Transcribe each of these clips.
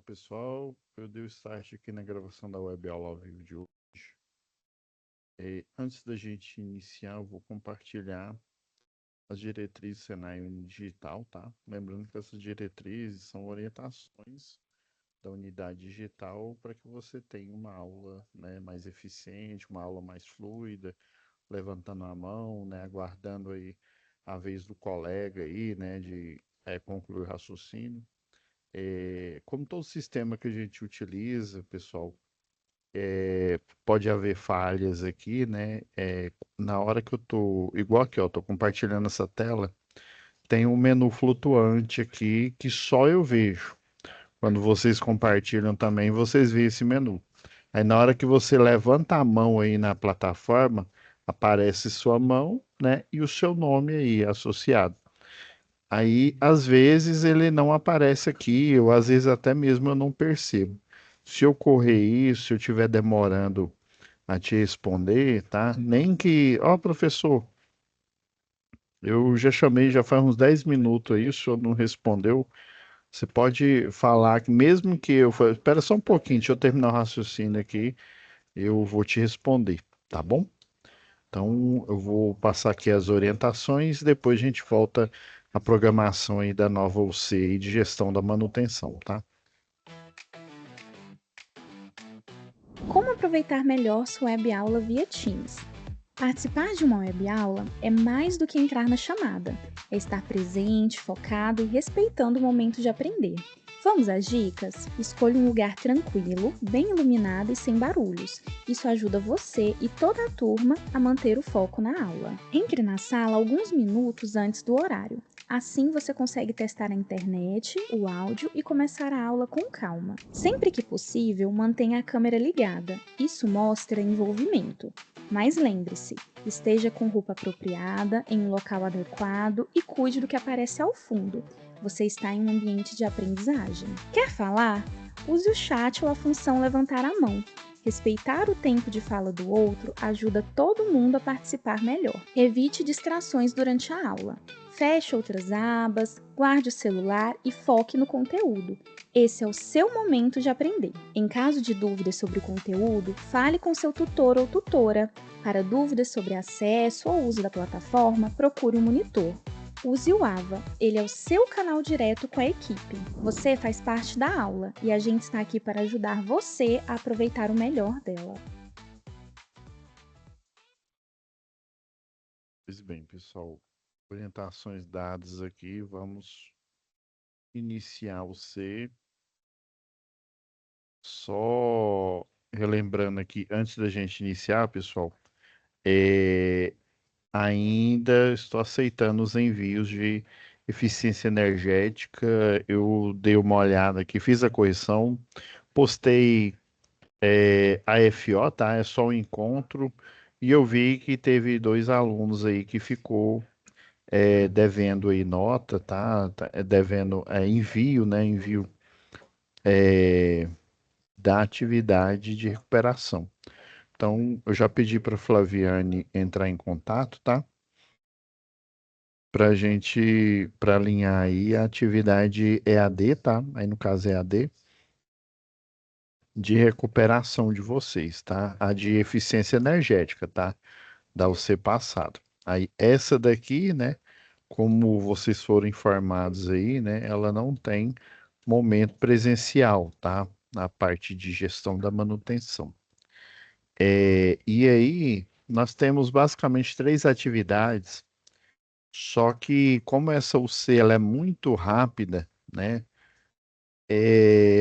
pessoal, eu dei o start aqui na gravação da web aula ao vivo de hoje. Antes da gente iniciar, eu vou compartilhar as diretrizes Senai Digital, tá? Lembrando que essas diretrizes são orientações da unidade digital para que você tenha uma aula, né, mais eficiente, uma aula mais fluida, levantando a mão, né, aguardando aí a vez do colega aí, né, de concluir o raciocínio. Como todo sistema que a gente utiliza, pessoal, pode haver falhas aqui, né? Na hora que eu tô, igual aqui, ó, tô compartilhando essa tela, tem um menu flutuante aqui que só eu vejo. Quando vocês compartilham também, vocês veem esse menu. Aí na hora que você levanta a mão aí na plataforma, aparece sua mão, né? E o seu nome aí associado. Aí, às vezes, ele não aparece aqui, ou às vezes até mesmo eu não percebo. Se eu correr isso, se eu estiver demorando a te responder, tá? Nem que, ó, professor, eu já chamei, já faz uns 10 minutos aí, o senhor não respondeu. Você pode falar que mesmo que eu for, espera só um pouquinho, deixa eu terminar o raciocínio aqui, eu vou te responder, tá bom? Então, eu vou passar aqui as orientações, depois a gente volta à programação aí da nova UC aí de gestão da manutenção, tá? Como aproveitar melhor sua web aula via Teams? Participar de uma web aula é mais do que entrar na chamada, é estar presente, focado e respeitando o momento de aprender. Vamos às dicas? Escolha um lugar tranquilo, bem iluminado e sem barulhos. Isso ajuda você e toda a turma a manter o foco na aula. Entre na sala alguns minutos antes do horário. Assim você consegue testar a internet, o áudio e começar a aula com calma. Sempre que possível, mantenha a câmera ligada. Isso mostra envolvimento. Mas lembre-se, esteja com roupa apropriada, em um local adequado e cuide do que aparece ao fundo. Você está em um ambiente de aprendizagem. Quer falar? Use o chat ou a função levantar a mão. Respeitar o tempo de fala do outro ajuda todo mundo a participar melhor. Evite distrações durante a aula. Feche outras abas, guarde o celular e foque no conteúdo. Esse é o seu momento de aprender. Em caso de dúvidas sobre o conteúdo, fale com seu tutor ou tutora. Para dúvidas sobre acesso ou uso da plataforma, procure um monitor. Use o AVA, ele é o seu canal direto com a equipe. Você faz parte da aula e a gente está aqui para ajudar você a aproveitar o melhor dela. Pois bem, pessoal, orientações dadas aqui, vamos iniciar o C. Só relembrando aqui, antes da gente iniciar, pessoal, é, ainda estou aceitando os envios de eficiência energética. Eu dei uma olhada aqui, fiz a correção, postei a FO, tá? É só o encontro. E eu vi que teve dois alunos aí que ficou devendo aí nota, tá? Devendo envio, né? Envio da atividade de recuperação. Então, eu já pedi para a Flaviane entrar em contato, tá? Para gente, para alinhar aí a atividade EAD, tá? Aí no caso EAD, de recuperação de vocês, tá? A de eficiência energética, tá? Da UC passado. Aí essa daqui, né? Como vocês foram informados aí, né? Ela não tem momento presencial, tá? Na parte de gestão da manutenção. E aí, nós temos basicamente três atividades, só que como essa UC ela é muito rápida, né?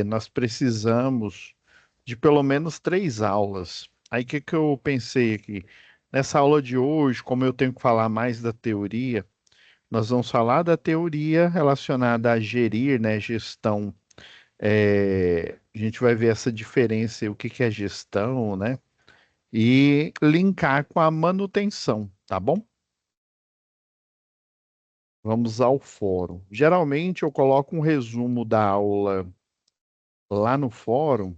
Nós precisamos de pelo menos três aulas. Aí o que que eu pensei aqui? Nessa aula de hoje, como eu tenho que falar mais da teoria, nós vamos falar da teoria relacionada a gerir, né? Gestão. A gente vai ver essa diferença, o que que é gestão, né? E linkar com a manutenção, tá bom? Vamos ao fórum. Geralmente eu coloco um resumo da aula lá no fórum.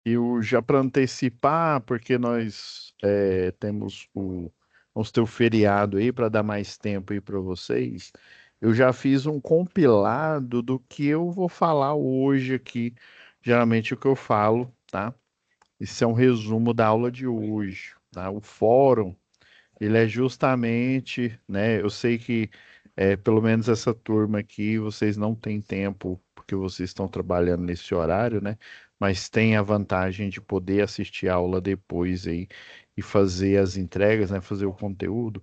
Eu já para antecipar, porque nós temos vamos ter o feriado aí para dar mais tempo aí para vocês. eu já fiz um compilado do que eu vou falar hoje aqui. Geralmente o que eu falo, tá? Isso é um resumo da aula de hoje, tá? O fórum, ele é justamente, né? Eu sei que pelo menos essa turma aqui, vocês não têm tempo porque vocês estão trabalhando nesse horário, né? Mas tem a vantagem de poder assistir a aula depois aí e fazer as entregas, né? Fazer o conteúdo.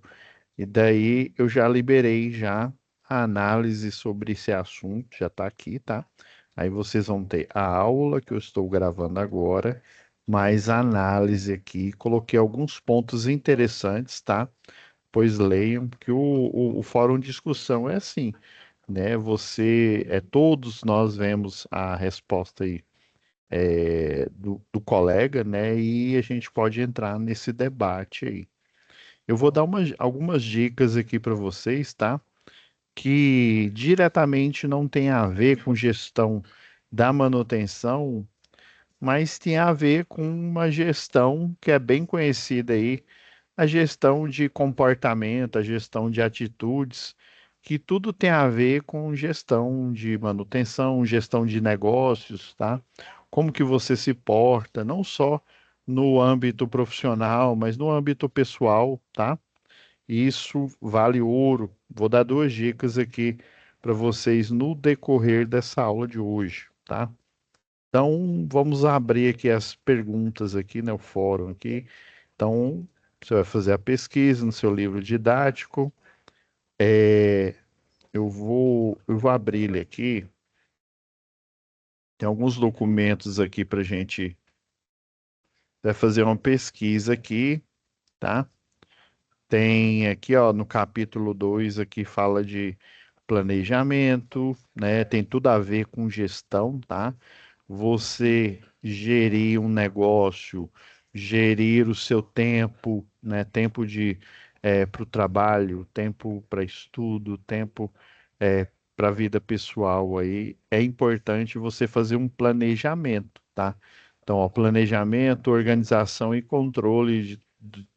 E daí eu já liberei já a análise sobre esse assunto, já está aqui, tá? Aí vocês vão ter a aula que eu estou gravando agora, mais a análise aqui. Coloquei alguns pontos interessantes, tá? Pois leiam, porque o fórum de discussão é assim, né? Todos nós vemos a resposta aí do colega, né? E a gente pode entrar nesse debate aí. Eu vou dar algumas dicas aqui para vocês, tá? Que diretamente não tem a ver com gestão da manutenção, mas tem a ver com uma gestão que é bem conhecida aí, a gestão de comportamento, a gestão de atitudes, que tudo tem a ver com gestão de manutenção, gestão de negócios, tá? Como que você se porta, não só no âmbito profissional, mas no âmbito pessoal, tá? Isso vale ouro. Vou dar duas dicas aqui para vocês no decorrer dessa aula de hoje, tá? Então, vamos abrir aqui as perguntas aqui, né, o fórum aqui. Então, você vai fazer a pesquisa no seu livro didático. Eu vou abrir ele aqui. Tem alguns documentos aqui para a gente vai fazer uma pesquisa aqui, tá? Tem aqui, ó, no capítulo 2 aqui fala de planejamento, né? Tem tudo a ver com gestão, tá? Você gerir um negócio, gerir o seu tempo, né? Tempo de para o trabalho, tempo para estudo, tempo para a vida pessoal aí. É importante você fazer um planejamento, tá? Então, ó, planejamento, organização e controle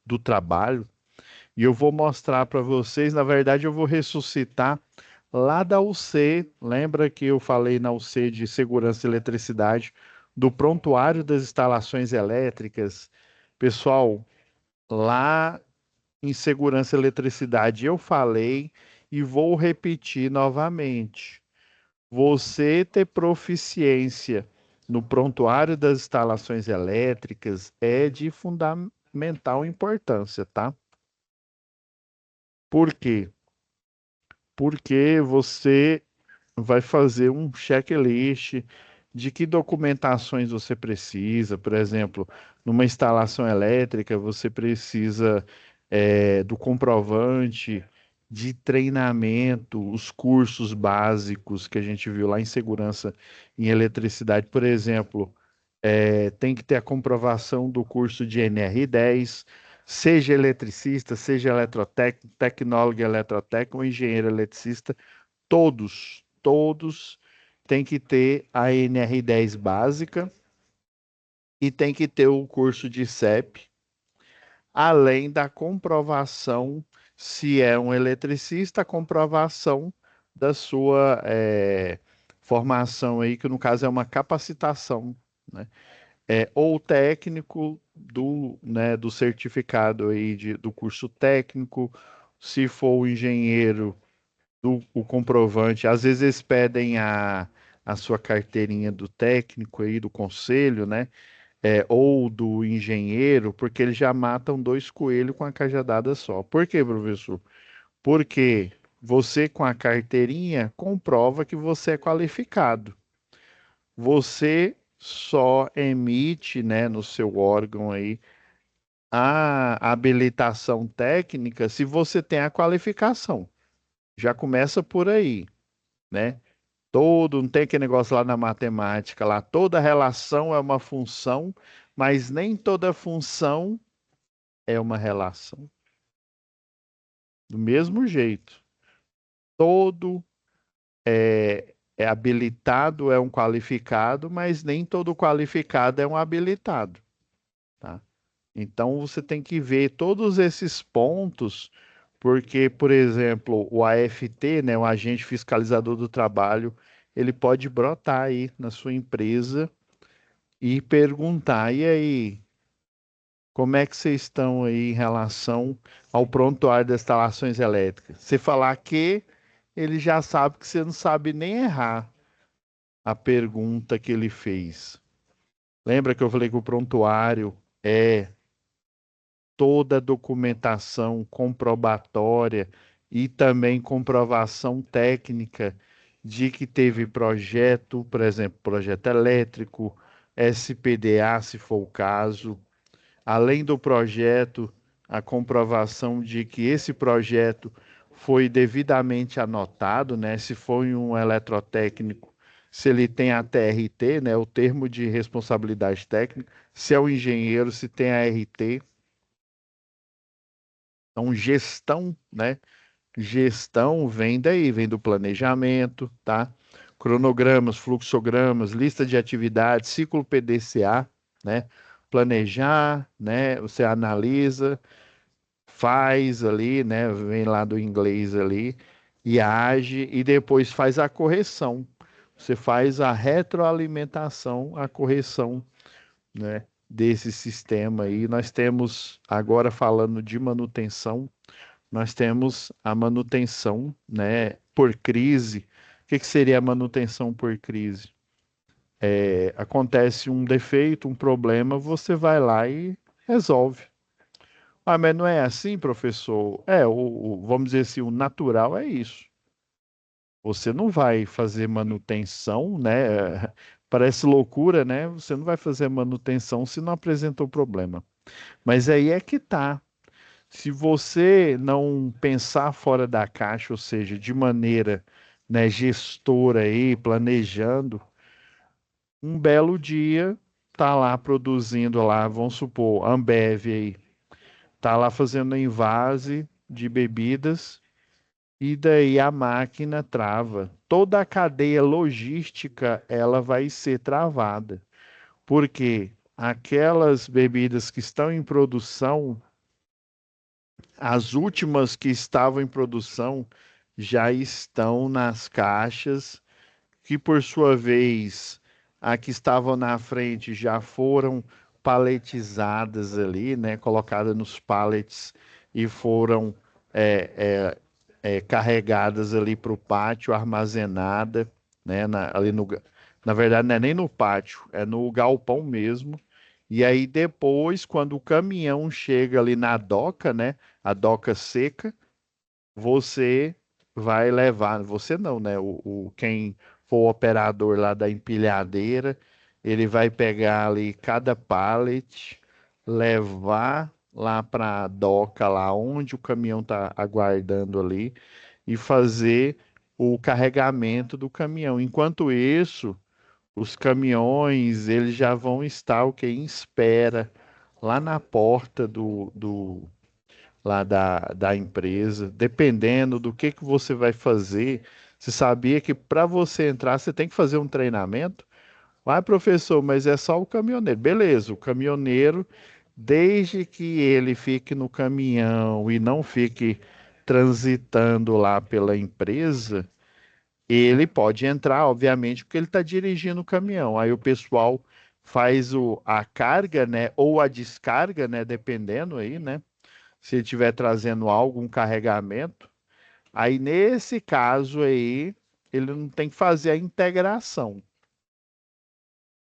do trabalho e eu vou mostrar para vocês, na verdade, eu vou ressuscitar lá da UC. Lembra que eu falei na UC de segurança e eletricidade, do prontuário das instalações elétricas? Pessoal, lá em segurança e eletricidade eu falei e vou repetir novamente. Você ter proficiência no prontuário das instalações elétricas é de fundamental importância, tá? Por quê? Porque você vai fazer um checklist de que documentações você precisa. Por exemplo, numa instalação elétrica, você precisa do comprovante de treinamento, os cursos básicos que a gente viu lá em segurança em eletricidade, por exemplo. Tem que ter a comprovação do curso de NR10, seja eletricista, seja eletrotécnico, tecnólogo eletrotécnico ou engenheiro eletricista, todos têm que ter a NR10 básica e tem que ter o curso de CEP, além da comprovação, se é um eletricista, a comprovação da sua formação aí, que no caso é uma capacitação, né? Ou técnico do certificado aí do curso técnico, se for o engenheiro, o comprovante. Às vezes eles pedem a sua carteirinha do técnico aí, do conselho, né? Ou do engenheiro, porque eles já matam dois coelhos com a cajadada só. Por quê, professor? Porque você com a carteirinha comprova que você é qualificado. Você só emite, né, no seu órgão aí a habilitação técnica se você tem a qualificação. Já começa por aí, né? Não tem aquele negócio lá na matemática, lá toda relação é uma função, mas nem toda função é uma relação. Do mesmo jeito, todo é habilitado é um qualificado, mas nem todo qualificado é um habilitado, tá? Então você tem que ver todos esses pontos, Porque, por exemplo, o AFT, né, o agente fiscalizador do trabalho, ele pode brotar aí na sua empresa e perguntar: e aí, como é que vocês estão aí em relação ao prontuário das instalações elétricas? Você falar que ele já sabe que você não sabe nem errar a pergunta que ele fez. Lembra que eu falei que o prontuário é toda a documentação comprobatória e também comprovação técnica de que teve projeto, por exemplo, projeto elétrico, SPDA, se for o caso, além do projeto, a comprovação de que esse projeto foi devidamente anotado, né? Se foi um eletrotécnico, se ele tem a TRT, né? O termo de responsabilidade técnica, se é o engenheiro, se tem a RT. Então, gestão, né? Gestão vem daí, vem do planejamento, tá? Cronogramas, fluxogramas, lista de atividades, ciclo PDCA, né? Planejar, né? Você analisa, faz ali, né? Vem lá do inglês ali e age e depois faz a correção. Você faz a retroalimentação, a correção, né? Desse sistema aí. Nós temos agora falando de manutenção, nós temos a manutenção, né, por crise. O que que seria a manutenção por crise? Acontece um defeito, um problema, você vai lá e resolve. Ah, mas não é assim, professor? Vamos dizer assim, o natural é isso. Você não vai fazer manutenção, né? Parece loucura, né? Você não vai fazer manutenção se não apresentou problema. Mas aí é que tá. Se você não pensar fora da caixa, ou seja, de maneira, né, gestora aí, planejando, um belo dia tá lá produzindo lá, vamos supor, Ambev aí, tá lá fazendo envase de bebidas e daí a máquina trava. Toda a cadeia logística ela vai ser travada, porque aquelas bebidas que estão em produção, as últimas que estavam em produção já estão nas caixas, que por sua vez, a que estavam na frente já foram paletizadas ali, né, colocadas nos pallets e foram é, carregadas ali para o pátio, armazenada, né, ali no, na verdade não é nem no pátio, é no galpão mesmo. E aí depois, quando o caminhão chega ali na doca, né, a doca seca, você vai levar, você não, né, quem for o operador lá da empilhadeira, ele vai pegar ali cada pallet, levar lá para a doca, lá onde o caminhão está aguardando ali, e fazer o carregamento do caminhão. Enquanto isso, os caminhões, eles já vão estar o que em espera lá na porta lá da empresa, dependendo do que você vai fazer. Você sabia que para você entrar, você tem que fazer um treinamento? Vai, professor, mas é só o caminhoneiro. Beleza, o caminhoneiro, desde que ele fique no caminhão e não fique transitando lá pela empresa, ele pode entrar, obviamente, porque ele está dirigindo o caminhão. Aí o pessoal faz a carga, né, ou a descarga, né, dependendo aí, né, se ele estiver trazendo algo, um carregamento. Aí nesse caso aí, ele não tem que fazer a integração.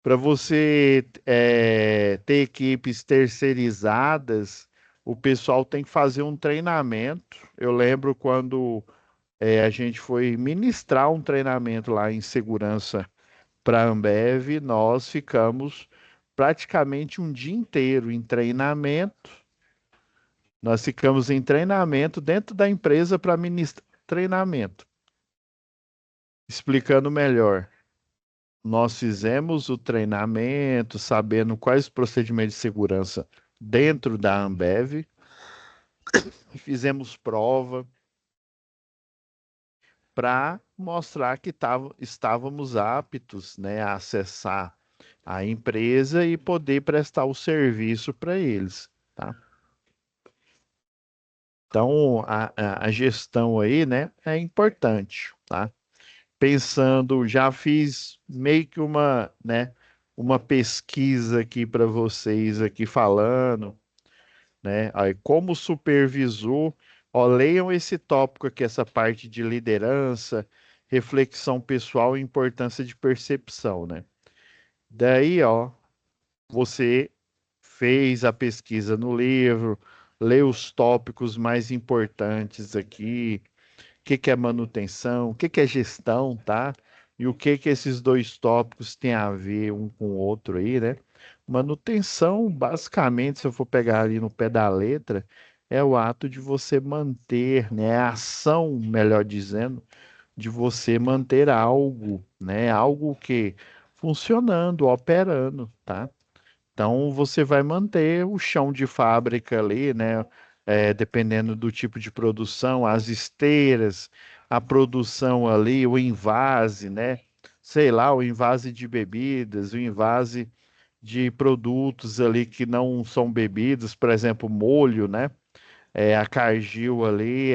Para você ter equipes terceirizadas, o pessoal tem que fazer um treinamento. Eu lembro quando a gente foi ministrar um treinamento lá em segurança para a Ambev, nós ficamos praticamente um dia inteiro em treinamento. Nós ficamos em treinamento dentro da empresa para ministrar treinamento. Explicando melhor, nós fizemos o treinamento, sabendo quais os procedimentos de segurança dentro da Ambev, fizemos prova para mostrar que estávamos aptos, né, a acessar a empresa e poder prestar o serviço para eles, tá? Então, a gestão aí, né, é importante, tá? Pensando, já fiz meio que uma pesquisa aqui para vocês aqui falando, né? Aí, como supervisor, ó, leiam esse tópico aqui, essa parte de liderança, reflexão pessoal e importância de percepção, né? Daí, ó, você fez a pesquisa no livro, leu os tópicos mais importantes aqui, o que que é manutenção, o que que é gestão, tá? E o que que esses dois tópicos têm a ver um com o outro aí, né? Manutenção, basicamente, se eu for pegar ali no pé da letra, é o ato de você manter, né? A ação, melhor dizendo, de você manter algo, né? Algo que funcionando, operando, tá? Então você vai manter o chão de fábrica ali, né? Dependendo do tipo de produção, as esteiras, a produção ali, o invase, né? Sei lá, o invase de bebidas, o invase de produtos ali que não são bebidas, por exemplo, molho, né? A cargil ali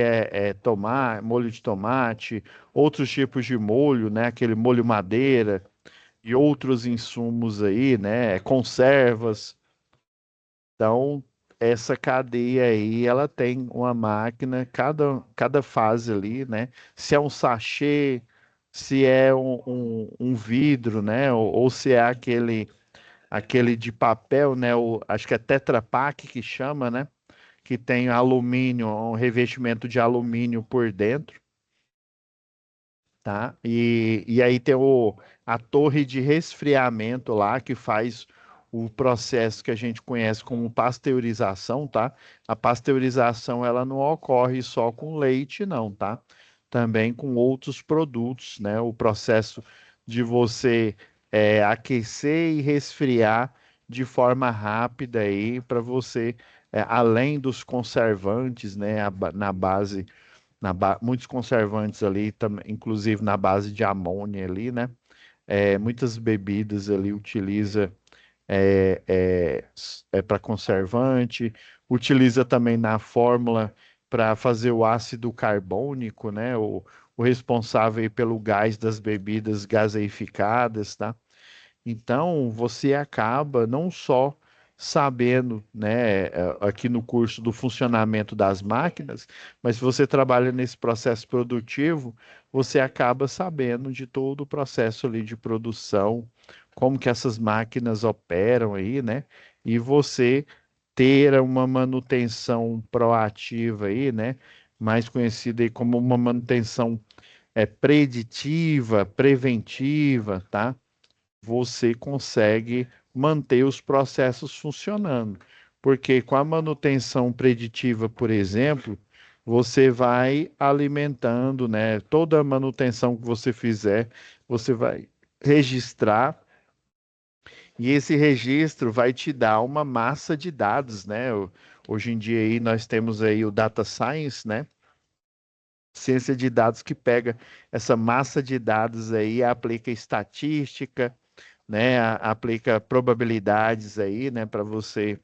molho de tomate, outros tipos de molho, né? Aquele molho madeira e outros insumos aí, né? Conservas. Então, essa cadeia aí, ela tem uma máquina, cada fase ali, né? Se é um sachê, se é um vidro, né? Ou se é aquele de papel, né? Acho que é Tetra Pak que chama, né? Que tem alumínio, um revestimento de alumínio por dentro, tá? E aí tem a torre de resfriamento lá que faz o processo que a gente conhece como pasteurização, tá? A pasteurização ela não ocorre só com leite, não, tá? Também com outros produtos, né? O processo de você aquecer e resfriar de forma rápida aí para você, além dos conservantes, né? Na base muitos conservantes ali, inclusive na base de amônia ali, né? Muitas bebidas ali utiliza para conservante, utiliza também na fórmula para fazer o ácido carbônico, né? O responsável aí pelo gás das bebidas gaseificadas, tá? Então, você acaba não só sabendo, né, aqui no curso do funcionamento das máquinas, mas se você trabalha nesse processo produtivo, você acaba sabendo de todo o processo ali de produção, como que essas máquinas operam aí, né? E você ter uma manutenção proativa aí, né? Mais conhecida aí como uma manutenção preditiva, preventiva, tá? Você consegue manter os processos funcionando. Porque com a manutenção preditiva, por exemplo, você vai alimentando, né? Toda a manutenção que você fizer, você vai registrar e esse registro vai te dar uma massa de dados, né? Hoje em dia aí nós temos aí o data science, né? Ciência de dados que pega essa massa de dados aí, aplica estatística, né? Aplica probabilidades aí, né? Para você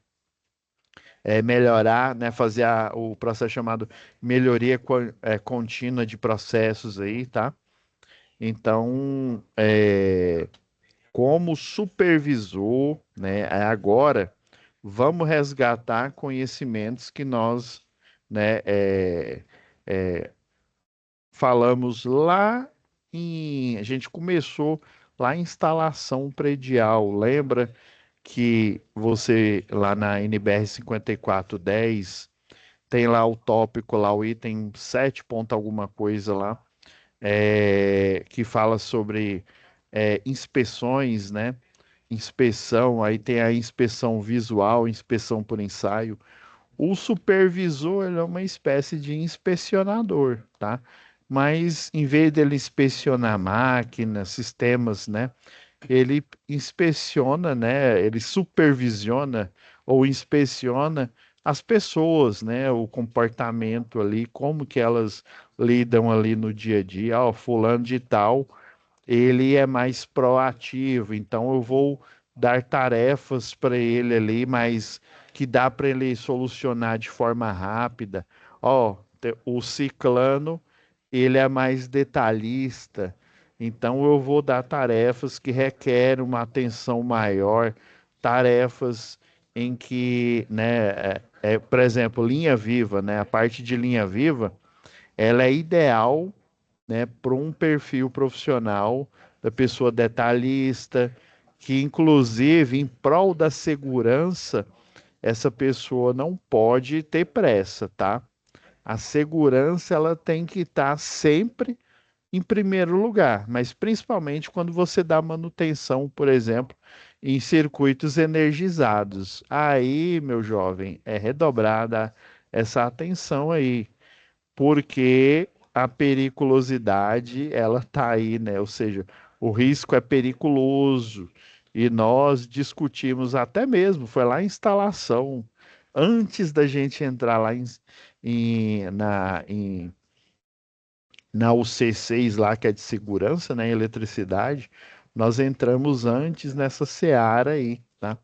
melhorar, né? Fazer o processo chamado melhoria contínua de processos aí, tá? Então, como supervisor, né? Agora, vamos resgatar conhecimentos que nós, né? Falamos a gente começou lá em instalação predial, lembra? Que você lá na NBR 5410 tem lá o tópico lá, o item 7 ponto alguma coisa lá, que fala sobre inspeções, né? Inspeção, aí tem a inspeção visual, inspeção por ensaio. O supervisor, ele é uma espécie de inspecionador, tá? Mas em vez dele inspecionar máquinas, sistemas, né? Ele inspeciona, né? Ele supervisiona ou inspeciona as pessoas, né? O comportamento ali, como que elas lidam ali no dia a dia. Ó, fulano de tal, ele é mais proativo, então eu vou dar tarefas para ele ali, mas que dá para ele solucionar de forma rápida. Ó, o ciclano, ele é mais detalhista, então eu vou dar tarefas que requerem uma atenção maior, tarefas em que, né, por exemplo, linha viva, né, a parte de linha viva, ela é ideal, né, para um perfil profissional da pessoa detalhista, que inclusive em prol da segurança, essa pessoa não pode ter pressa, tá? A segurança ela tem que estar sempre em primeiro lugar, mas principalmente quando você dá manutenção, por exemplo, em circuitos energizados. Aí, meu jovem, é redobrada essa atenção aí, porque a periculosidade ela tá aí, né? Ou seja, o risco é periculoso e nós discutimos até mesmo, foi lá em instalação, antes da gente entrar lá na UC6 lá, que é de segurança, né, eletricidade, nós entramos antes nessa seara aí, tá?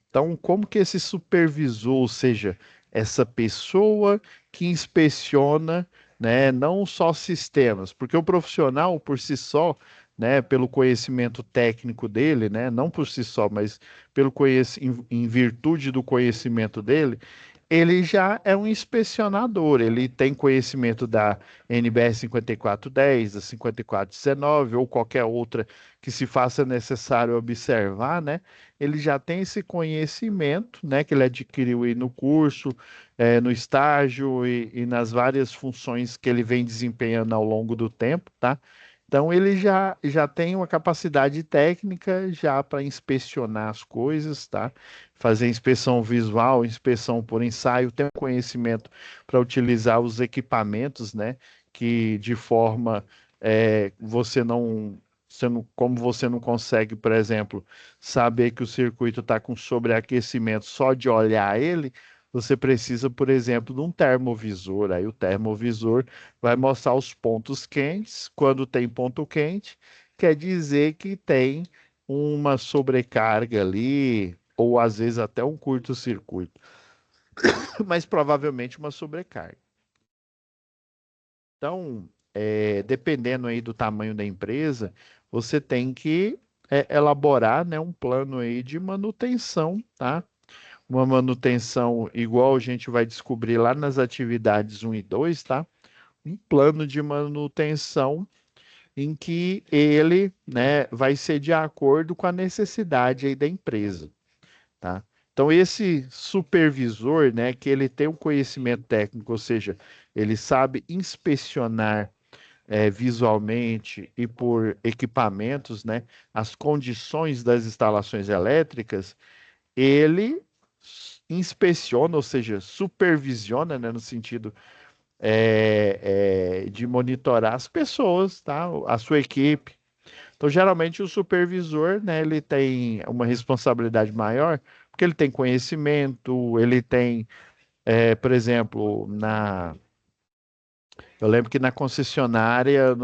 Então, como que esse supervisor, ou seja, essa pessoa que inspeciona, né, não só sistemas, porque o profissional por si só, né, pelo conhecimento técnico dele, né, não por si só, mas em virtude do conhecimento dele, ele já é um inspecionador, ele tem conhecimento da NBR 5410, da 5419 ou qualquer outra que se faça necessário observar, né? Ele já tem esse conhecimento, né, que ele adquiriu aí no curso, no estágio e nas várias funções que ele vem desempenhando ao longo do tempo, tá? Então ele já tem uma capacidade técnica já para inspecionar as coisas, tá? Fazer inspeção visual, inspeção por ensaio, tem um conhecimento para utilizar os equipamentos, né? Que de forma como você não consegue, por exemplo, saber que o circuito está com sobreaquecimento só de olhar ele, você precisa, por exemplo, de um termovisor. Aí o termovisor vai mostrar os pontos quentes. Quando tem ponto quente, quer dizer que tem uma sobrecarga ali, ou às vezes até um curto-circuito, mas provavelmente uma sobrecarga. Então, dependendo aí do tamanho da empresa, você tem que elaborar, né, um plano aí de manutenção, tá? Uma manutenção igual a gente vai descobrir lá nas atividades um e 2, tá? Um plano de manutenção em que ele, né, vai ser de acordo com a necessidade aí da empresa, tá? Então esse supervisor, né, que ele tem um conhecimento técnico, ou seja, ele sabe inspecionar visualmente e por equipamentos, né, as condições das instalações elétricas, ele inspeciona, ou seja, supervisiona, né, no sentido de monitorar as pessoas, tá? A sua equipe. Então, geralmente, o supervisor, né, ele tem uma responsabilidade maior, porque ele tem conhecimento, ele tem, por exemplo, eu lembro que na concessionária,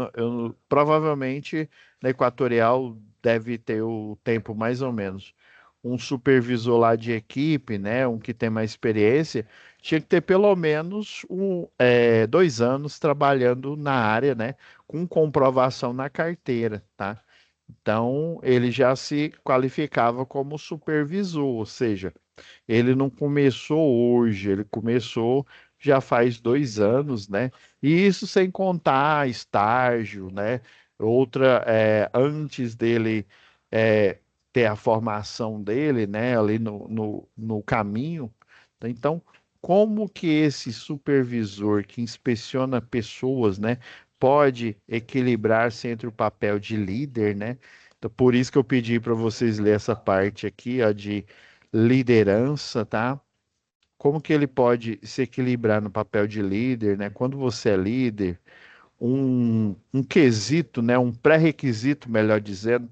provavelmente na Equatorial deve ter o tempo mais ou menos. Um supervisor lá de equipe, né, um que tem mais experiência, tinha que ter pelo menos 2 anos trabalhando na área, né, com comprovação na carteira, tá? Então, ele já se qualificava como supervisor, ou seja, ele não começou hoje, ele começou já faz 2 anos, né? E isso sem contar estágio, né? Outra, antes dele é, ter a formação dele, né? Ali no caminho. Então, como que esse supervisor que inspeciona pessoas, né? Pode equilibrar-se entre o papel de líder, né? Então, por isso que eu pedi para vocês ler essa parte aqui, ó, de liderança, tá? Como que ele pode se equilibrar no papel de líder, né? Quando você é líder, um quesito, né? Um pré-requisito, melhor dizendo,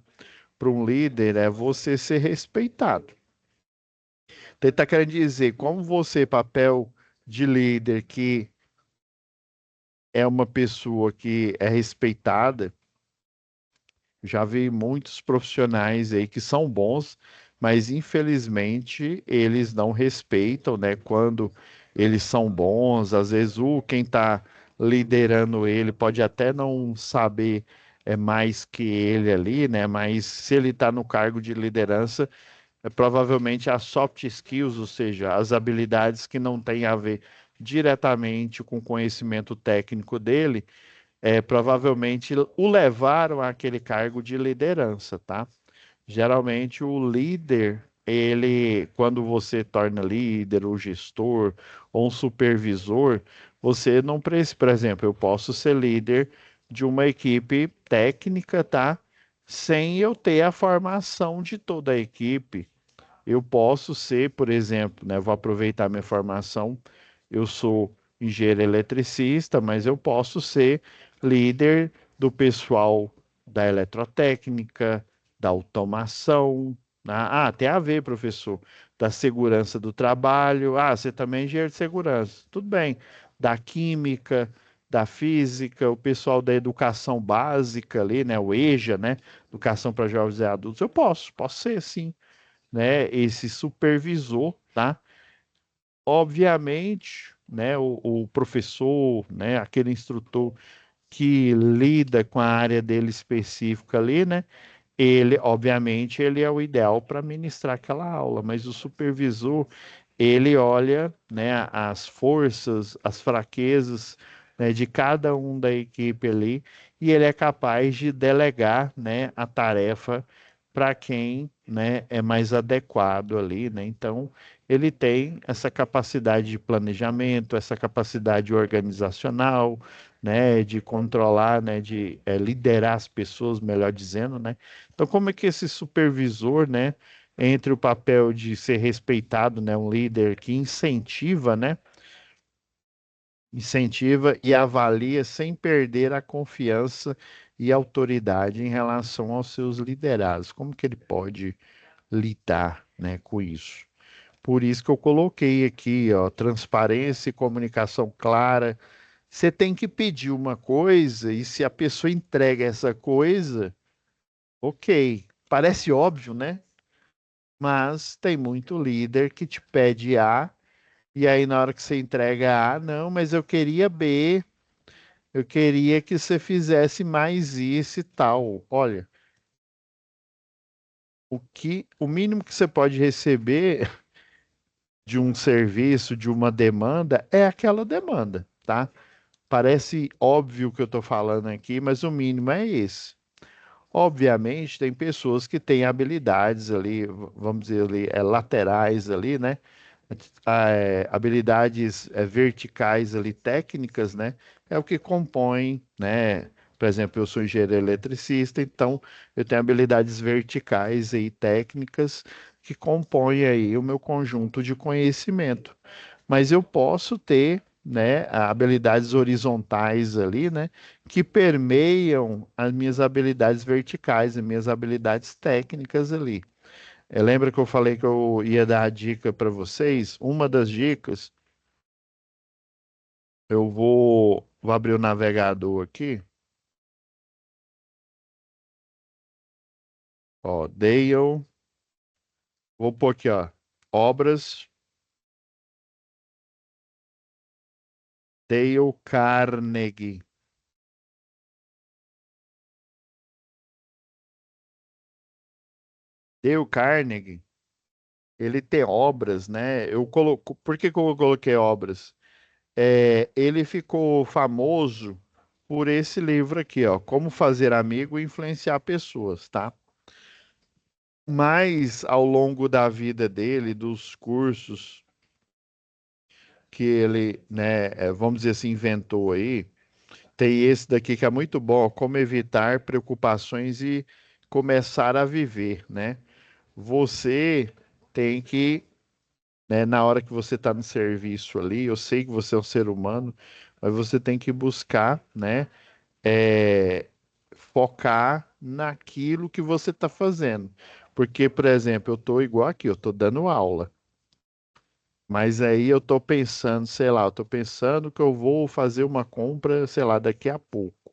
para um líder é você ser respeitado. Então, ele está querendo dizer, como você, papel de líder, que é uma pessoa que é respeitada, já vi muitos profissionais aí que são bons, mas infelizmente eles não respeitam, né? Quando eles são bons, às vezes quem está liderando ele pode até não saber mais que ele ali, né? Mas se ele está no cargo de liderança, provavelmente as soft skills, ou seja, as habilidades que não têm a ver diretamente com o conhecimento técnico dele, provavelmente o levaram àquele cargo de liderança, tá? Geralmente o líder, ele, quando você torna líder, ou gestor, ou um supervisor, você não precisa, por exemplo, eu posso ser líder de uma equipe técnica, tá? Sem eu ter a formação de toda a equipe. Eu posso ser, por exemplo, né, vou aproveitar minha formação, eu sou engenheiro eletricista, mas eu posso ser líder do pessoal da eletrotécnica, da automação. Tem a ver, professor, da segurança do trabalho. Ah, você também é engenheiro de segurança. Tudo bem. Da química, da física, o pessoal da educação básica ali, né, o EJA, né, educação para jovens e adultos. Eu posso ser, sim, né, esse supervisor, tá? Obviamente, né, o professor, né, aquele instrutor que lida com a área dele específica ali, né, ele, obviamente, ele é o ideal para ministrar aquela aula, mas o supervisor, ele olha, né, as forças, as fraquezas, né, de cada um da equipe ali e ele é capaz de delegar, né, a tarefa para quem, né, é mais adequado ali, né? Então, ele tem essa capacidade de planejamento, essa capacidade organizacional, né, de controlar, né, de liderar as pessoas, melhor dizendo, né? Então, como é que esse supervisor, né, entre o papel de ser respeitado, né, um líder que incentiva, né, incentiva e avalia sem perder a confiança e autoridade em relação aos seus liderados. Como que ele pode lidar, né, com isso? Por isso que eu coloquei aqui, ó, transparência e comunicação clara. Você tem que pedir uma coisa e se a pessoa entrega essa coisa, ok. Parece óbvio, né? Mas tem muito líder que te pede A, e aí na hora que você entrega A, não, mas eu queria B, eu queria que você fizesse mais isso e tal. Olha, o mínimo que você pode receber de um serviço, de uma demanda, é aquela demanda, tá? Parece óbvio o que eu estou falando aqui, mas o mínimo é esse. Obviamente, tem pessoas que têm habilidades ali, vamos dizer ali, laterais ali, né? Habilidades verticais ali, técnicas, né? É o que compõe, né? Por exemplo, eu sou engenheiro eletricista, então eu tenho habilidades verticais e técnicas que compõem aí o meu conjunto de conhecimento. Mas eu posso ter, né, habilidades horizontais ali, né, que permeiam as minhas habilidades verticais, as minhas habilidades técnicas ali. Lembra que eu falei que eu ia dar a dica para vocês? Uma das dicas, vou abrir o navegador aqui. Ó, Dale, vou pôr aqui, ó, obras, Dale Carnegie. Dale Carnegie, ele tem obras, né? Por que que eu coloquei obras? Ele ficou famoso por esse livro aqui, ó, Como Fazer Amigo e Influenciar Pessoas, tá? Mas ao longo da vida dele, dos cursos que ele, né, vamos dizer assim, inventou aí, tem esse daqui que é muito bom, ó, Como Evitar Preocupações e Começar a Viver, né? Você tem que, né, na hora que você está no serviço ali, eu sei que você é um ser humano, mas você tem que buscar, né, focar naquilo que você está fazendo. Porque, por exemplo, eu estou igual aqui, eu estou dando aula. Mas aí eu estou pensando, sei lá, eu estou pensando que eu vou fazer uma compra, sei lá, daqui a pouco.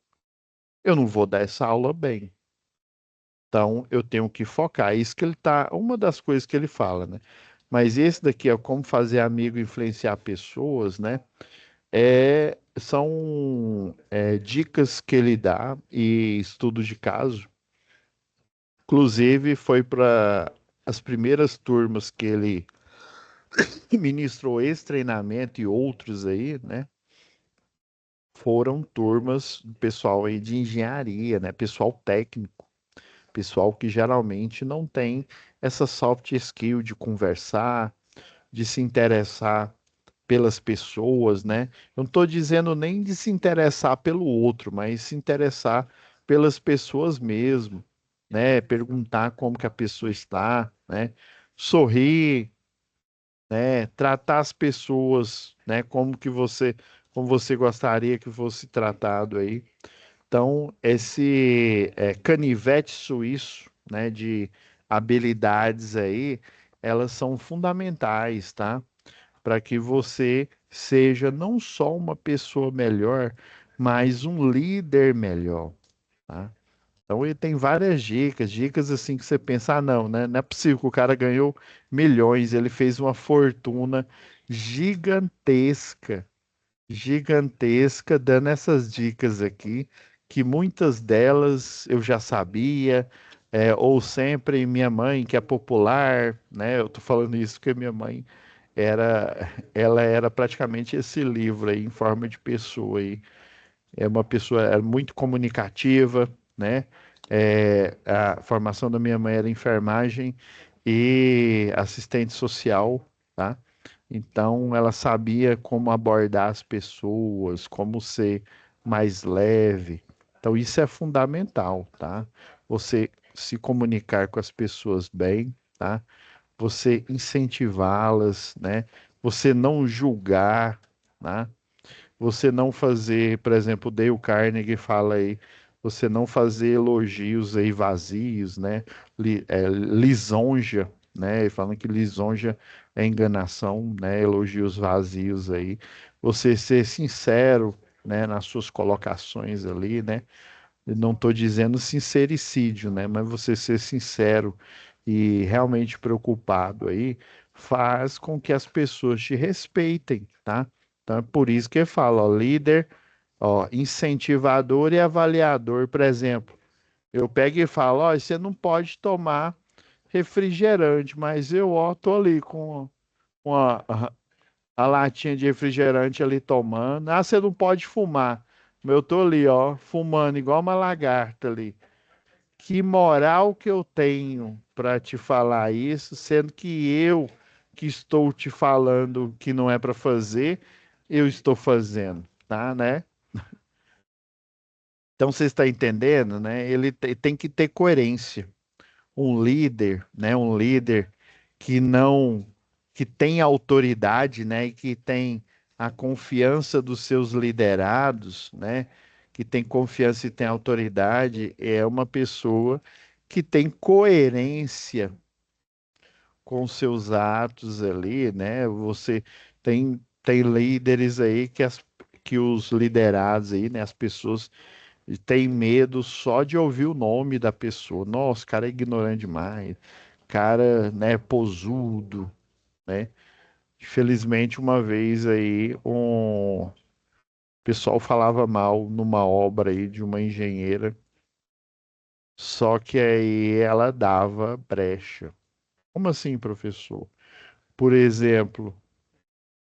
Eu não vou dar essa aula bem. Então eu tenho que focar. É isso que ele tá, uma das coisas que ele fala, né? Mas esse daqui é como fazer amigo e influenciar pessoas, né? São dicas que ele dá e estudos de caso. Inclusive, foi para as primeiras turmas que ele ministrou esse treinamento e outros aí, né? Foram turmas do pessoal aí de engenharia, né? Pessoal técnico, pessoal que geralmente não tem essa soft skill de conversar, de se interessar pelas pessoas, né? Eu não estou dizendo nem de se interessar pelo outro, mas se interessar pelas pessoas mesmo, né? Perguntar como que a pessoa está, né? Sorrir, né? Tratar as pessoas, né? Como você gostaria que fosse tratado aí. Então, esse canivete suíço, né? De habilidades aí, elas são fundamentais, tá? Para que você seja não só uma pessoa melhor, mas um líder melhor, tá? Então ele tem várias dicas, dicas assim que você pensa, ah, não, né? Não é possível que o cara ganhou milhões, ele fez uma fortuna gigantesca, gigantesca, dando essas dicas aqui, que muitas delas eu já sabia, ou sempre minha mãe, que é popular, né? Eu tô falando isso porque minha mãe ela era praticamente esse livro aí em forma de pessoa aí. É uma pessoa era muito comunicativa, né? A formação da minha mãe era enfermagem e assistente social, tá? Então ela sabia como abordar as pessoas, como ser mais leve. Então isso é fundamental, tá? Você se comunicar com as pessoas bem, tá? Você incentivá-las, né? Você não julgar, né? Você não fazer, por exemplo, o Dale Carnegie fala aí, você não fazer elogios aí vazios, né? Lisonja, né? Ele fala que lisonja é enganação, né? Elogios vazios aí. Você ser sincero, né? Nas suas colocações ali, né? Eu não estou dizendo sincericídio, né? Mas você ser sincero e realmente preocupado aí faz com que as pessoas te respeitem, tá? Então é por isso que eu falo, ó, líder, ó, incentivador e avaliador, por exemplo. Eu pego e falo, ó, você não pode tomar refrigerante, mas eu, ó, tô ali com a latinha de refrigerante ali tomando. Ah, você não pode fumar. Mas eu tô ali, ó, fumando igual uma lagarta ali. Que moral que eu tenho para te falar isso, sendo que eu que estou te falando que não é para fazer, eu estou fazendo, tá, né? Então você está entendendo, né? Ele tem que ter coerência. Um líder, né? Um líder que não, que tem autoridade, né? E que tem a confiança dos seus liderados, né? Que tem confiança e tem autoridade, é uma pessoa que tem coerência com seus atos ali, né? Você tem líderes aí que os liderados aí, né? As pessoas têm medo só de ouvir o nome da pessoa. Nossa, o cara é ignorante demais, cara, né, posudo, né? Infelizmente, uma vez aí, um pessoal falava mal numa obra aí de uma engenheira, só que aí ela dava brecha. Como assim, professor? Por exemplo,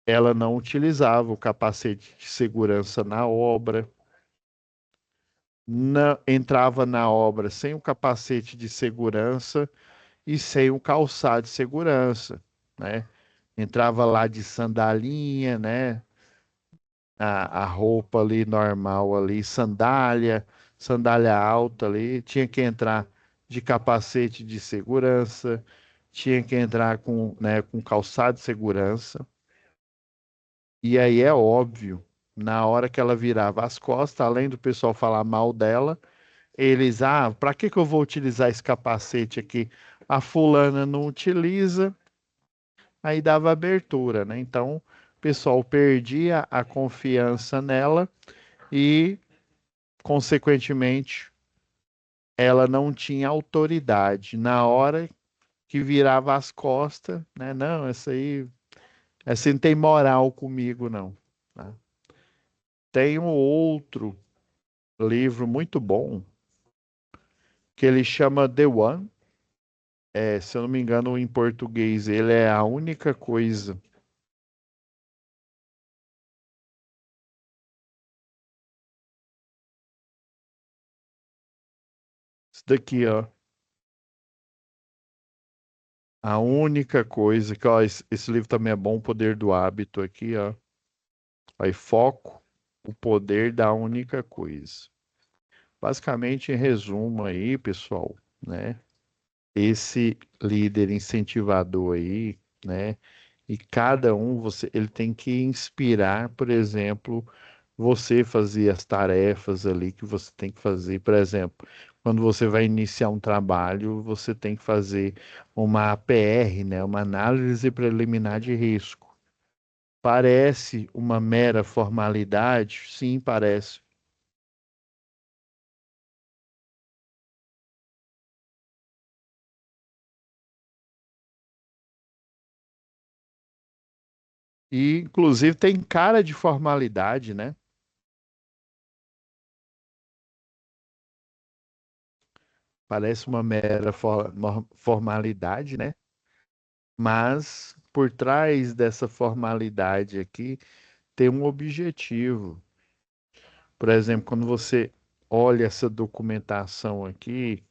ela não utilizava o capacete de segurança na obra, entrava na obra sem o capacete de segurança e sem o calçado de segurança, né? Entrava lá de sandalinha, né? A roupa ali normal ali, sandália alta ali, tinha que entrar de capacete de segurança, tinha que entrar com, né, com calçado de segurança. E aí é óbvio, na hora que ela virava as costas, além do pessoal falar mal dela, eles, ah, para que que eu vou utilizar esse capacete aqui? A fulana não utiliza, aí dava abertura, né? Então, o pessoal perdia a confiança nela e, consequentemente, ela não tinha autoridade. Na hora que virava as costas, né? Não, essa aí não tem moral comigo, não. Tá? Tem um outro livro muito bom que ele chama The One. Se eu não me engano, em português, ele é a única coisa. Isso daqui, ó. A única coisa que, ó, esse livro também é bom, O Poder do Hábito aqui, ó. Aí, foco, o poder da única coisa. Basicamente, em resumo aí, pessoal, né? Esse líder incentivador aí, né? E cada um, ele tem que inspirar, por exemplo, você fazer as tarefas ali que você tem que fazer. Por exemplo, quando você vai iniciar um trabalho, você tem que fazer uma APR, né? Uma análise preliminar de risco. Parece uma mera formalidade? Sim, parece. E, inclusive, tem cara de formalidade, né? Parece uma mera formalidade, né? Mas por trás dessa formalidade aqui tem um objetivo. Por exemplo, quando você olha essa documentação aqui,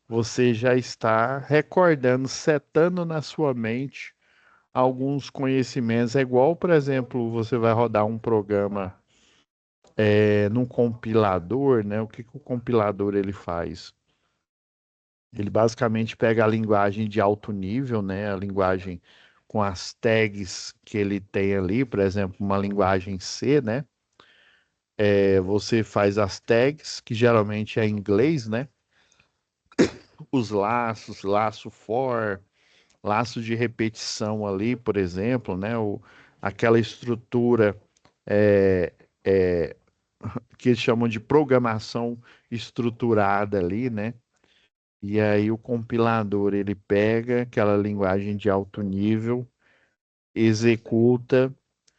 você já está recordando, setando na sua mente alguns conhecimentos. É igual, por exemplo, você vai rodar um programa num compilador, né? O que que o compilador ele faz? Ele basicamente pega a linguagem de alto nível, né? A linguagem com as tags que ele tem ali, por exemplo, uma linguagem C, né? Você faz as tags, que geralmente é em inglês, né? Os laços, laço for, laço de repetição ali, por exemplo, né? Aquela estrutura é, é, que eles chamam de programação estruturada ali, né? E aí o compilador ele pega aquela linguagem de alto nível, executa,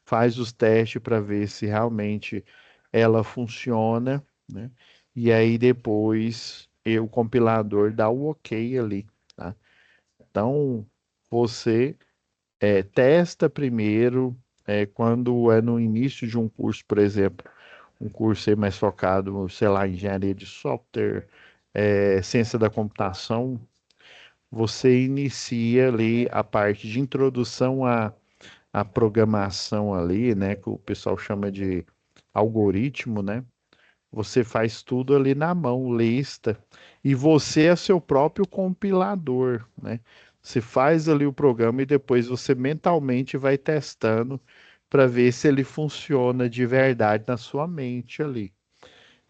faz os testes para ver se realmente ela funciona, né? E aí depois o compilador dá o ok ali, tá? Então você testa primeiro, quando é no início de um curso, por exemplo, um curso aí mais focado, sei lá, em engenharia de software, ciência da computação, você inicia ali a parte de introdução à programação ali, né, que o pessoal chama de algoritmo, né? Você faz tudo ali na mão, lista, e você é seu próprio compilador, né? Você faz ali o programa e depois você mentalmente vai testando para ver se ele funciona de verdade na sua mente ali.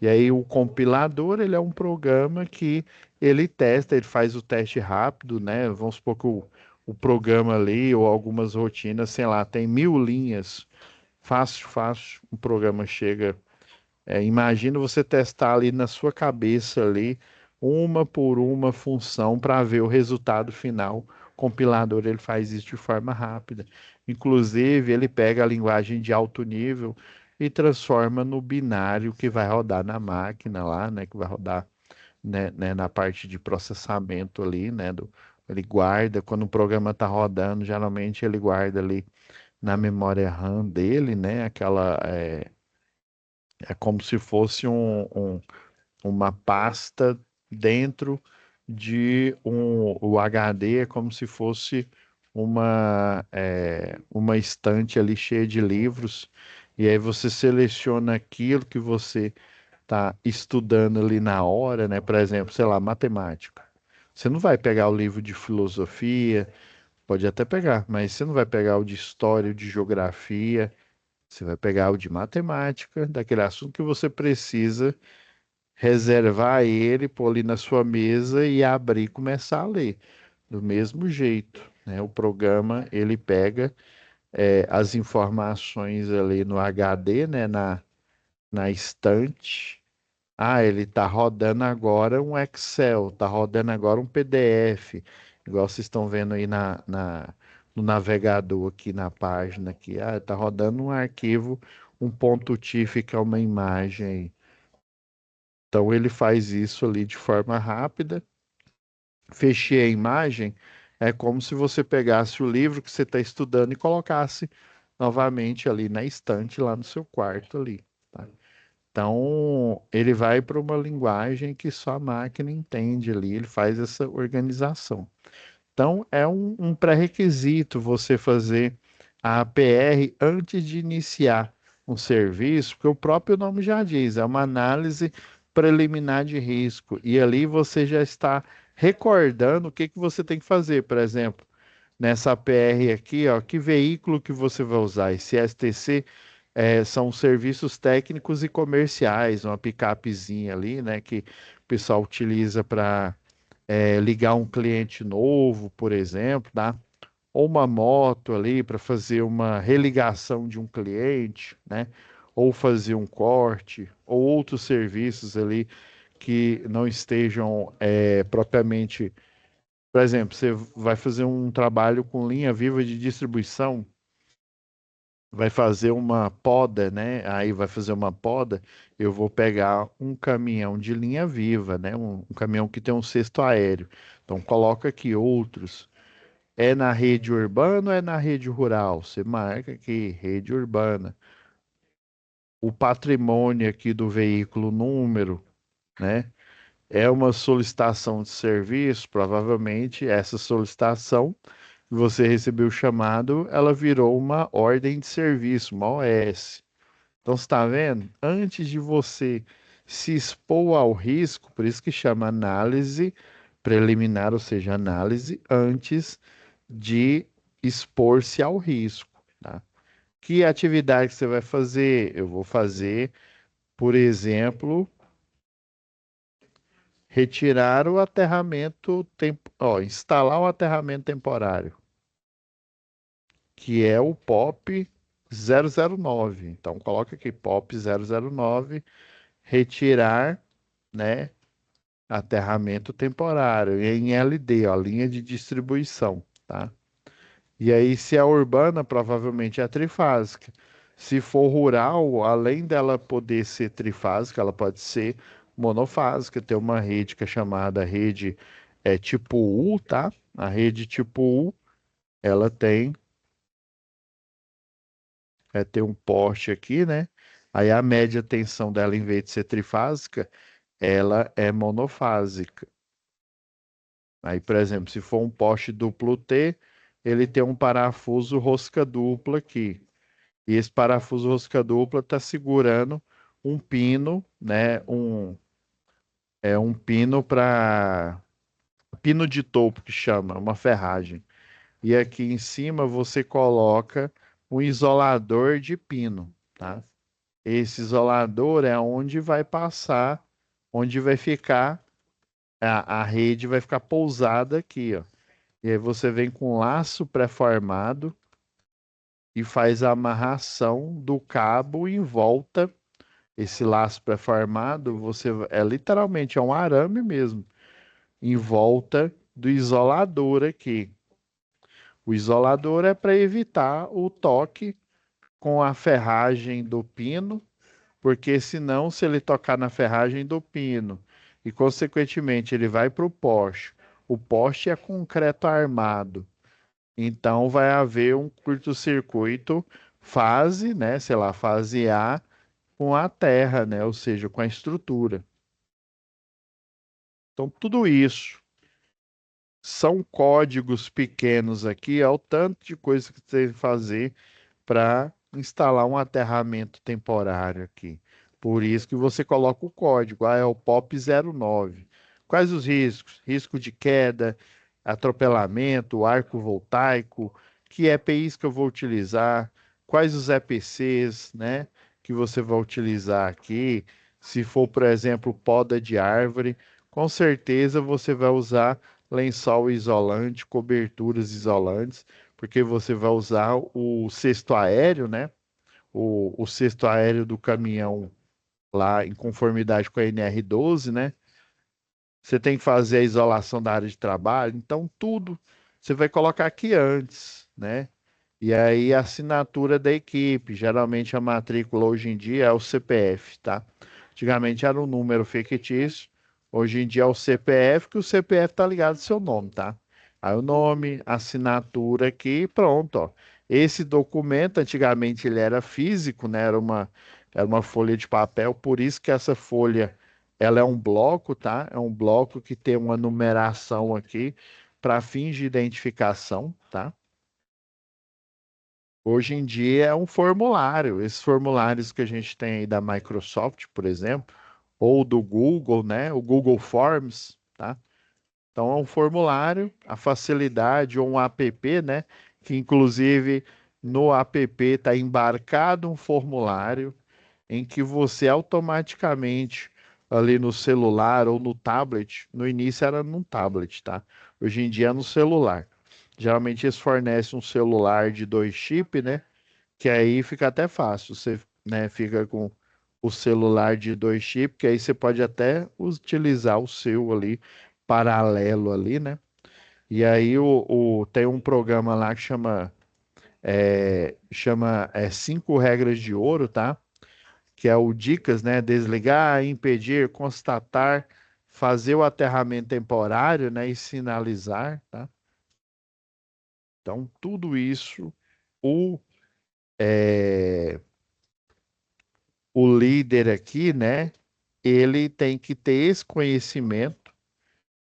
E aí o compilador, ele é um programa que ele testa, ele faz o teste rápido, né? Vamos supor que o programa ali, ou algumas rotinas, sei lá, tem 1.000 linhas. Fácil, fácil, o programa chega. Imagina você testar ali na sua cabeça ali, uma por uma função para ver o resultado final. O compilador ele faz isso de forma rápida. Inclusive, ele pega a linguagem de alto nível e transforma no binário que vai rodar na máquina lá, né? Que vai rodar, né, na parte de processamento ali, né? Ele guarda, quando o programa está rodando, geralmente ele guarda ali na memória RAM dele, né? É como se fosse uma pasta dentro de o HD, é como se fosse uma estante ali cheia de livros, e aí você seleciona aquilo que você está estudando ali na hora, né? Por exemplo, sei lá, matemática. Você não vai pegar o livro de filosofia, pode até pegar, mas você não vai pegar o de história, o de geografia, você vai pegar o de matemática, daquele assunto que você precisa reservar ele, pôr ali na sua mesa e abrir e começar a ler. Do mesmo jeito, né? O programa ele pega as informações ali no HD, né? Na estante. Ah, ele está rodando agora um Excel, está rodando agora um PDF. igual vocês estão vendo aí no navegador aqui na página aqui, tá rodando um arquivo, um ponto .tif, que é uma imagem aí. Então ele faz isso ali de forma rápida. Fechei a imagem, é como se você pegasse o livro que você está estudando e colocasse novamente ali na estante, lá no seu quarto ali, tá? Então, ele vai para uma linguagem que só a máquina entende ali, ele faz essa organização. Então, é um pré-requisito você fazer a APR antes de iniciar um serviço, porque o próprio nome já diz, é uma análise preliminar de risco. E ali você já está recordando o que que você tem que fazer. Por exemplo, nessa APR aqui, ó, que veículo que você vai usar? Esse STC são serviços técnicos e comerciais, uma picapezinha ali, né, que o pessoal utiliza para ligar um cliente novo, por exemplo, tá? Ou uma moto ali para fazer uma religação de um cliente, né? Ou fazer um corte, ou outros serviços ali que não estejam propriamente. Por exemplo, você vai fazer um trabalho com linha viva de distribuição, vai fazer uma poda, né? Aí vai fazer uma poda, eu vou pegar um caminhão de linha viva, né? Um caminhão que tem um cesto aéreo. Então coloca aqui outros. É na rede urbana ou é na rede rural? Você marca aqui, rede urbana. O patrimônio aqui do veículo, número, né? É uma solicitação de serviço, provavelmente essa solicitação, você recebeu o chamado, ela virou uma ordem de serviço, uma OS. Então, você está vendo? Antes de você se expor ao risco, por isso que chama análise preliminar, ou seja, análise antes de expor-se ao risco, tá? Que atividade que você vai fazer? Eu vou fazer, por exemplo, retirar o aterramento, instalar o aterramento temporário, que é o POP 009. Então, coloca aqui POP 009, retirar, né, aterramento temporário, em LD, ó, linha de distribuição, tá? E aí, se é urbana, provavelmente é trifásica. Se for rural, além dela poder ser trifásica, ela pode ser monofásica. Tem uma rede que é chamada rede tipo U, tá? A rede tipo U, ela tem um poste aqui, né? Aí a média tensão dela, em vez de ser trifásica, ela é monofásica. Aí, por exemplo, se for um poste duplo T, ele tem um parafuso rosca dupla aqui. E esse parafuso rosca dupla está segurando um pino, né? Um pino para pino de topo que chama, uma ferragem. E aqui em cima você coloca um isolador de pino, tá? Esse isolador é onde vai passar, onde vai ficar a rede vai ficar pousada aqui, ó. E aí você vem com um laço pré-formado e faz a amarração do cabo em volta. Esse laço pré-formado, literalmente é um arame mesmo, em volta do isolador aqui. O isolador é para evitar o toque com a ferragem do pino, porque senão, se ele tocar na ferragem do pino e, consequentemente, ele vai para o poste é concreto armado. Então, vai haver um curto-circuito fase, né? Sei lá, fase A com a terra, né? Ou seja, com a estrutura. Então, tudo isso são códigos pequenos aqui, é o tanto de coisa que você tem que fazer para instalar um aterramento temporário aqui. Por isso que você coloca o código, é o POP 09. Quais os riscos? Risco de queda, atropelamento, arco voltaico, que EPIs que eu vou utilizar, quais os EPCs, né, que você vai utilizar aqui. Se for, por exemplo, poda de árvore, com certeza você vai usar lençol isolante, coberturas isolantes, porque você vai usar o cesto aéreo, né? O cesto aéreo do caminhão lá em conformidade com a NR12, né? você tem que fazer a isolação da área de trabalho, então tudo você vai colocar aqui antes, né? E aí a assinatura da equipe, geralmente a matrícula hoje em dia é o CPF, tá? Antigamente era um número fictício, hoje em dia é o CPF, que o CPF tá ligado ao seu nome, tá? Aí o nome, assinatura aqui, pronto, ó. Esse documento, antigamente ele era físico, né? Era uma folha de papel, por isso que essa folha, ela é um bloco, tá? É um bloco que tem uma numeração aqui para fins de identificação, tá? Hoje em dia é um formulário. Esses formulários que a gente tem aí da Microsoft, por exemplo, ou do Google, né? O Google Forms, tá? Então é um formulário, a facilidade ou um app, né? Que inclusive no app está embarcado um formulário em que você automaticamente ali no celular ou no tablet, no início era no tablet, tá? Hoje em dia é no celular. Geralmente eles fornecem um celular de 2 chips, né? Que aí fica até fácil. Você, né, fica com o celular de 2 chips, que aí você pode até utilizar o seu ali, paralelo ali, né? E aí tem um programa lá que chama 5 regras de ouro, tá? Que é o Dicas, né? Desligar, impedir, constatar, fazer o aterramento temporário, né? E sinalizar, tá? Então, tudo isso, o, é, o líder aqui, né? Ele tem que ter esse conhecimento,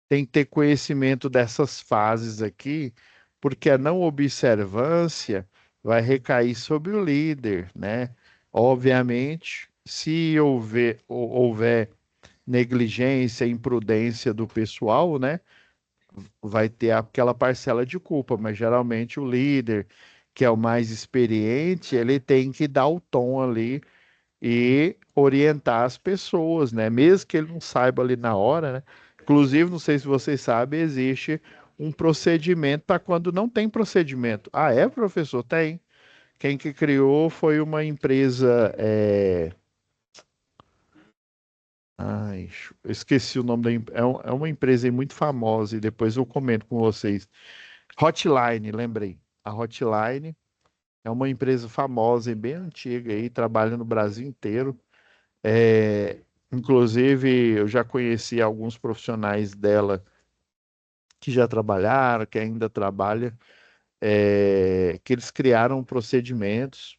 tem que ter conhecimento dessas fases aqui, porque a não observância vai recair sobre o líder, né? Obviamente, se houver negligência, imprudência do pessoal, né? Vai ter aquela parcela de culpa, mas geralmente o líder, que é o mais experiente, ele tem que dar o tom ali e orientar as pessoas, né? Mesmo que ele não saiba ali na hora, né? Inclusive, não sei se vocês sabem, existe um procedimento para quando não tem procedimento. Ah, é, professor? Tem. Quem que criou foi uma empresa. Ai, eu esqueci o nome é uma empresa aí muito famosa e depois eu comento com vocês. Hotline, lembrei. A Hotline é uma empresa famosa e bem antiga aí, trabalha no Brasil inteiro. É, inclusive, eu já conheci alguns profissionais dela que já trabalharam, que ainda trabalham, que eles criaram procedimentos.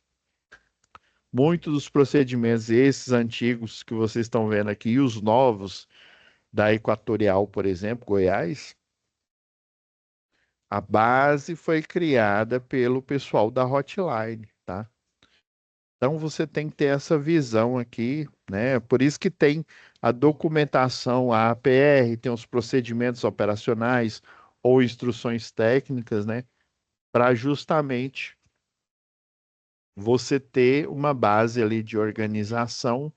Muitos dos procedimentos, esses antigos que vocês estão vendo aqui, e os novos da Equatorial, por exemplo, Goiás, a base foi criada pelo pessoal da Hotline, tá? Então você tem que ter essa visão aqui, né? Por isso que tem a documentação, a APR, tem os procedimentos operacionais ou instruções técnicas, né? Para justamente você ter uma base ali de organização,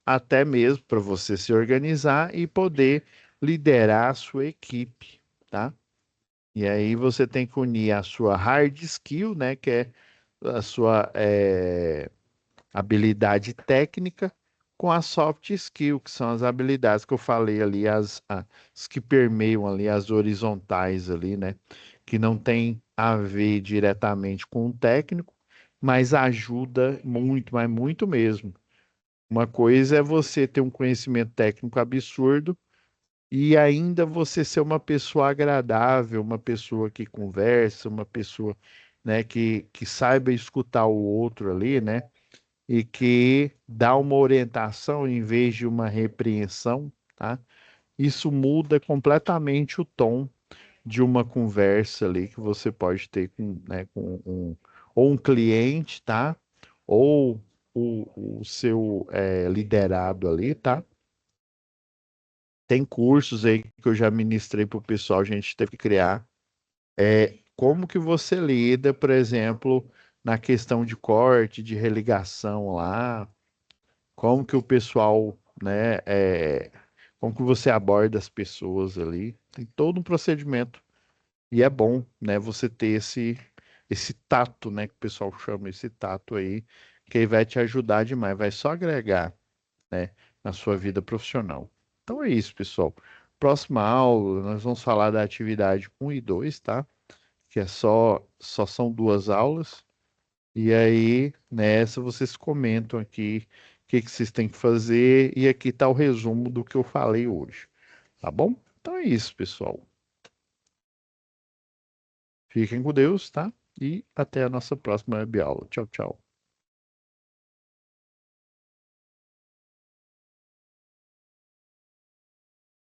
até mesmo para você se organizar e poder liderar a sua equipe, tá? E aí você tem que unir a sua hard skill, né? Que é a sua habilidade técnica com a soft skill, que são as habilidades que eu falei ali, as que permeiam ali, as horizontais ali, né? Que não tem a ver diretamente com o técnico, mas ajuda muito, mas muito mesmo. Uma coisa é você ter um conhecimento técnico absurdo e ainda você ser uma pessoa agradável, uma pessoa que conversa, uma pessoa, né, que saiba escutar o outro ali, né? E que dá uma orientação em vez de uma repreensão, tá? Isso muda completamente o tom de uma conversa ali que você pode ter com, né, com ou um cliente, tá? Ou o seu liderado ali, tá? Tem cursos aí que eu já ministrei para o pessoal, a gente teve que criar. Como que você lida, por exemplo, na questão de corte, de religação lá, como que o pessoal, né, como que você aborda as pessoas ali. Tem todo um procedimento. E é bom, né, você ter esse tato, né, que o pessoal chama esse tato aí, que aí vai te ajudar demais, vai só agregar, né, na sua vida profissional. Então é isso, pessoal. próxima aula, nós vamos falar da atividade 1 e 2, tá? Que é só são 2 aulas. E aí, nessa, vocês comentam aqui o que que vocês têm que fazer. E aqui está o resumo do que eu falei hoje. Tá bom? Então é isso, pessoal. Fiquem com Deus, tá? E até a nossa próxima web aula. Tchau, tchau.